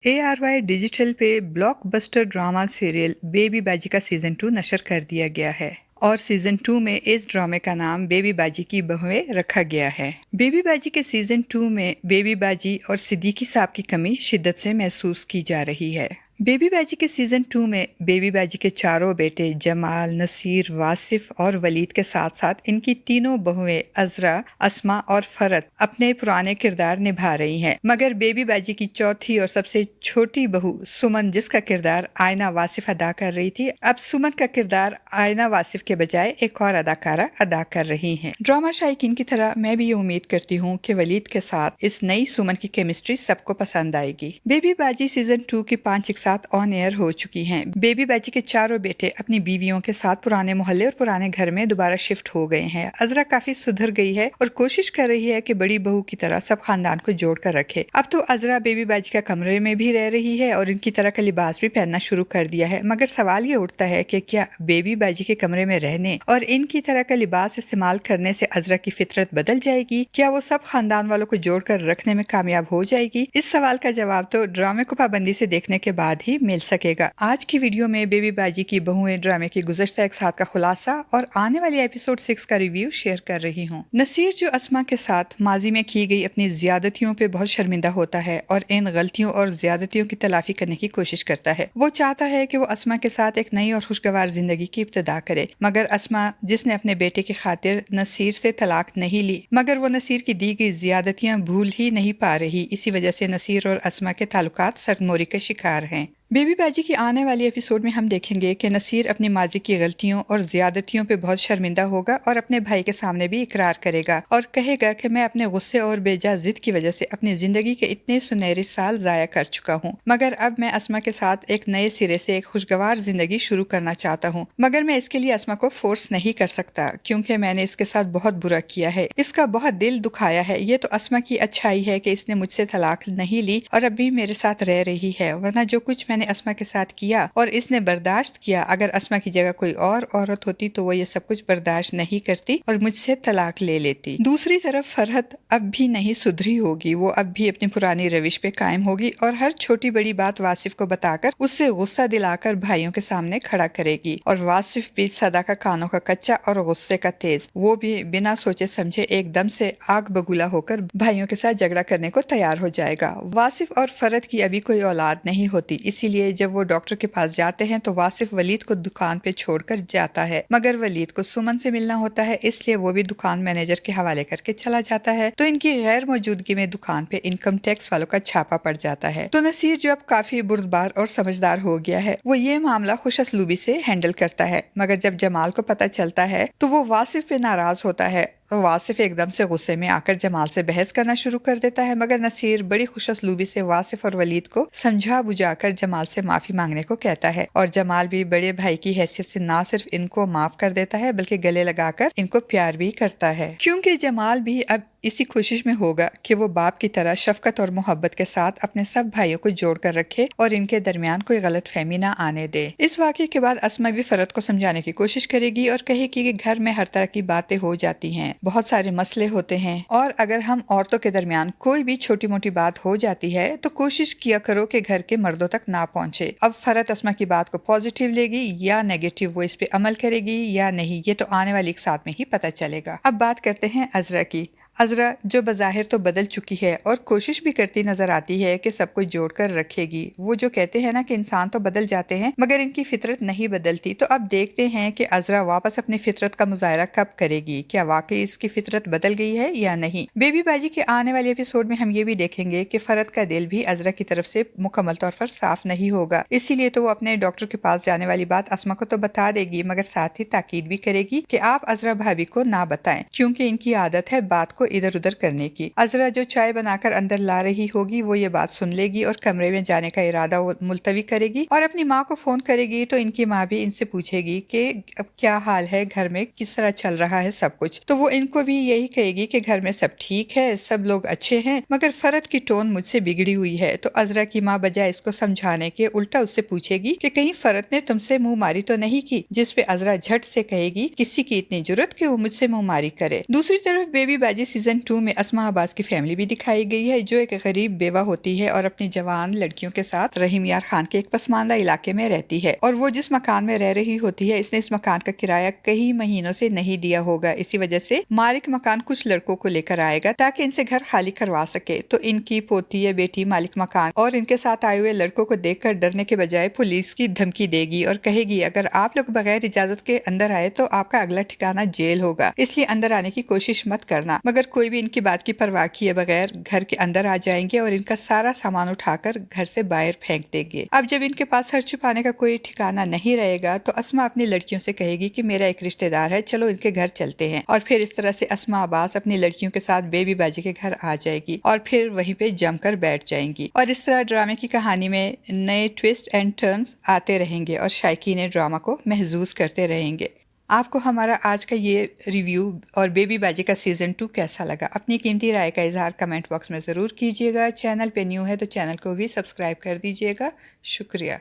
ARY digital पे blockbuster drama serial baby बाजी का सीजन 2 नशर कर दिया गया है और सीजन 2 में इस ड्रामे का नाम बेबी बाजी की बहुएं रखा गया है। बेबी बाजी के सीजन 2 में बेबी बाजी और सिद्दीकी साहब की कमी शिद्दत से महसूस की जा रही है। बेबी बाजी के सीजन 2 में बेबी बाजी के चारों बेटे जमाल, नसीर, वासिफ और वलीद के साथ साथ इनकी तीनों बहुएं अजरा, अस्मा और फरत अपने पुराने किरदार निभा रही हैं। मगर बेबी बाजी की चौथी और सबसे छोटी बहू सुमन, जिसका किरदार आयना वासिफ अदा कर रही थी, अब सुमन का किरदार आयना वासिफ के बजाय एक और अदाकारा अदा कर रही हैं। ड्रामा शायकीन की तरह मैं भी ये उम्मीद करती हूँ कि वलीद के साथ इस नई सुमन की केमिस्ट्री सबको पसंद आएगी। बेबी बाजी सीजन 2 की 5 साथ ऑन एयर हो चुकी हैं। बेबी बाजी के चारों बेटे अपनी बीवियों के साथ पुराने मोहल्ले और पुराने घर में दोबारा शिफ्ट हो गए हैं। अजरा काफी सुधर गई है और कोशिश कर रही है कि बड़ी बहू की तरह सब खानदान को जोड़ कर रखे। अब तो अजरा बेबी बाजी का कमरे में भी रह रही है और इनकी तरह का लिबास भी पहनना शुरू कर दिया है। मगर सवाल ये उठता है कि क्या बेबी बाजी के कमरे में रहने और इनकी तरह का लिबास इस्तेमाल करने से अजरा की फितरत बदल जाएगी? क्या वो सब खानदान वालों को जोड़कर रखने में कामयाब हो जाएगी? इस सवाल का जवाब तो ड्रामे को पाबंदी से देखने के बाद ही मिल सकेगा। आज की वीडियो में बेबी बाजी की बहुएं ड्रामे की गुज़श्ता एक साथ का खुलासा और आने वाली एपिसोड 6 का रिव्यू शेयर कर रही हूँ। नसीर जो अस्मा के साथ माजी में की गई अपनी ज्यादतियों पे बहुत शर्मिंदा होता है और इन गलतियों और ज्यादतियों की तलाफी करने की कोशिश करता है। वो चाहता है कि वो अस्मा के साथ एक नई और खुशगवार जिंदगी की इब्तिदा करे, मगर अस्मा, जिसने अपने बेटे की खातिर नसीर से तलाक नहीं ली, मगर वो नसीर की दी गई ज्यादतियां भूल ही नहीं पा रही। इसी वजह से नसीर और अस्मा के ताल्लुकात सरमोरी के शिकार हैं। बेबी बाजी की आने वाली एपिसोड में हम देखेंगे कि नसीर अपनी माजी की गलतियों और ज्यादतियों पे बहुत शर्मिंदा होगा और अपने भाई के सामने भी इकरार करेगा और कहेगा कि मैं अपने गुस्से और बेजा जिद की वजह से अपनी जिंदगी के इतने सुनहरे साल जाया कर चुका हूँ, मगर अब मैं अस्मा के साथ एक नए सिरे से एक खुशगवार जिंदगी शुरू करना चाहता हूँ। मगर मैं इसके लिए अस्मा को फोर्स नहीं कर सकता क्योंकि मैंने इसके साथ बहुत बुरा किया है, इसका बहुत दिल दुखाया है। ये तो अस्मा की अच्छाई है कि इसने मुझसे तलाक नहीं ली और अब भी मेरे साथ रह रही है, वरना जो कुछ मैंने अस्मा के साथ किया और इसने बर्दाश्त किया, अगर अस्मा की जगह कोई और औरत होती तो वो ये सब कुछ बर्दाश्त नहीं करती और मुझसे तलाक ले लेती। दूसरी तरफ फरहत अब भी नहीं सुधरी होगी, वो अब भी अपनी पुरानी रविश पे कायम होगी और हर छोटी बड़ी बात वासिफ को बताकर उससे गुस्सा दिलाकर भाइयों के सामने खड़ा करेगी। और वासिफ भी सदा का कानों का कच्चा और गुस्से का तेज, वो भी बिना सोचे समझे एकदम से आग बगुला होकर भाइयों के साथ झगड़ा करने को तैयार हो जाएगा। वासिफ और फरहत की अभी कोई औलाद नहीं होती, इसीलिए जब वो डॉक्टर के पास जाते हैं तो वासिफ वलीद को दुकान पे छोड़कर जाता है, मगर वलीद को सुमन से मिलना होता है, इसलिए वो भी दुकान मैनेजर के हवाले करके चला जाता है। तो इनकी गैर मौजूदगी में दुकान पे इनकम टैक्स वालों का छापा पड़ जाता है। तो नसीर जो अब काफी बुर्दबार और समझदार हो गया है, वो ये मामला खुशअस्लूबी से हैंडल करता है। मगर जब जमाल को पता चलता है तो वो वासिफ पे नाराज होता है। तो वासिफ एकदम से गुस्से में आकर जमाल से बहस करना शुरू कर देता है, मगर नसीर बड़ी खुशअस्लूबी से वासिफ और वलीद को समझा बुझाकर जमाल से माफी मांगने को कहता है और जमाल भी बड़े भाई की हैसियत से ना सिर्फ इनको माफ कर देता है बल्कि गले लगाकर इनको प्यार भी करता है, क्योंकि जमाल भी अब इसी कोशिश में होगा कि वो बाप की तरह शफकत और मोहब्बत के साथ अपने सब भाइयों को जोड़ कर रखे और इनके दरमियान कोई गलत फहमी ना आने दे। इस वाक़े के बाद अस्मा भी फरहत को समझाने की कोशिश करेगी और कहेगी कि घर में हर तरह की बातें हो जाती हैं, बहुत सारे मसले होते हैं और अगर हम औरतों के दरमियान कोई भी छोटी मोटी बात हो जाती है तो कोशिश किया करो कि घर के मर्दों तक ना पहुँचे। अब फरहत अस्मा की बात को पॉजिटिव लेगी या नेगेटिव, वो इस पे अमल करेगी या नहीं, ये तो आने वाली एक साथ में ही पता चलेगा। अब बात करते हैं अजरा की। अजरा जो बज़ाहिर तो बदल चुकी है और कोशिश भी करती नजर आती है कि सबको जोड़कर रखेगी। वो जो कहते हैं ना कि इंसान तो बदल जाते हैं मगर इनकी फितरत नहीं बदलती, तो अब देखते हैं कि अजरा वापस अपनी फितरत का मुजाहरा कब करेगी, क्या वाकई इसकी फितरत बदल गई है या नहीं। बेबी बाजी के आने वाले एपिसोड में हम ये भी देखेंगे कि फरहत का दिल भी अजरा की तरफ से मुकम्मल तौर पर साफ नहीं होगा, इसीलिए तो वो अपने डॉक्टर के पास जाने वाली बात अस्मा को तो बता देगी मगर साथ ही ताकीद भी करेगी कि आप अजरा भाभी को ना बताएं, क्योंकि इनकी आदत है बात को इधर उधर करने की। अजरा जो चाय बनाकर अंदर ला रही होगी वो ये बात सुन लेगी और कमरे में जाने का इरादा मुलतवी करेगी और अपनी माँ को फोन करेगी तो इनकी माँ भी इनसे पूछेगी कि अब क्या हाल है, घर में किस तरह चल रहा है सब कुछ। तो वो इनको भी यही कहेगी कि घर में सब ठीक है, सब लोग अच्छे हैं, मगर फरहत की टोन मुझसे बिगड़ी हुई है। तो अजरा की माँ बजाय इसको समझाने के उल्टा उससे पूछेगी कि कहीं फरहत ने तुमसे मुंह मारी तो नहीं की, जिस पे अजरा झट से कहेगी किसी की इतनी जरूरत कि वो मुझसे मुंह मारी करे। दूसरी तरफ बेबी बाजी सीजन 2 में अस्मा अब्बास की फैमिली भी दिखाई गई है, जो एक गरीब बेवा होती है और अपनी जवान लड़कियों के साथ रहीम यार खान के एक पसमानदा इलाके में रहती है। और वो जिस मकान में रह रही होती है, इसने इस मकान का किराया कई महीनों से नहीं दिया होगा। इसी वजह से मालिक मकान कुछ लड़कों को लेकर आएगा ताकि इनसे घर खाली करवा सके। तो इनकी पोती या बेटी मालिक मकान और इनके साथ आए हुए लड़कों को देखकर डरने के बजाय पुलिस की धमकी देगी और कहेगी अगर आप लोग बगैर इजाजत के अंदर आए तो आपका अगला ठिकाना जेल होगा, इसलिए अंदर आने की कोशिश मत करना। मगर कोई भी इनकी बात की परवाह किए बगैर घर के अंदर आ जाएंगे और इनका सारा सामान उठाकर घर से बाहर फेंक देंगे। अब जब इनके पास सर छुपाने का कोई ठिकाना नहीं रहेगा तो अस्मा अपनी लड़कियों से कहेगी कि मेरा एक रिश्तेदार है, चलो इनके घर चलते हैं। और फिर इस तरह से अस्मा अब्बास अपनी लड़कियों के साथ बेबी बाजी के घर आ जाएगी और फिर वहीं पे जमकर बैठ जाएंगी। और इस तरह ड्रामे की कहानी में नए ट्विस्ट एंड टर्न्स आते रहेंगे और शायकीन ड्रामा को महसूस करते रहेंगे। आपको हमारा आज का ये रिव्यू और बेबी बाजी का सीजन 2 कैसा लगा? अपनी कीमती राय का इजहार कमेंट बॉक्स में ज़रूर कीजिएगा। चैनल पे न्यू है तो चैनल को भी सब्सक्राइब कर दीजिएगा। शुक्रिया।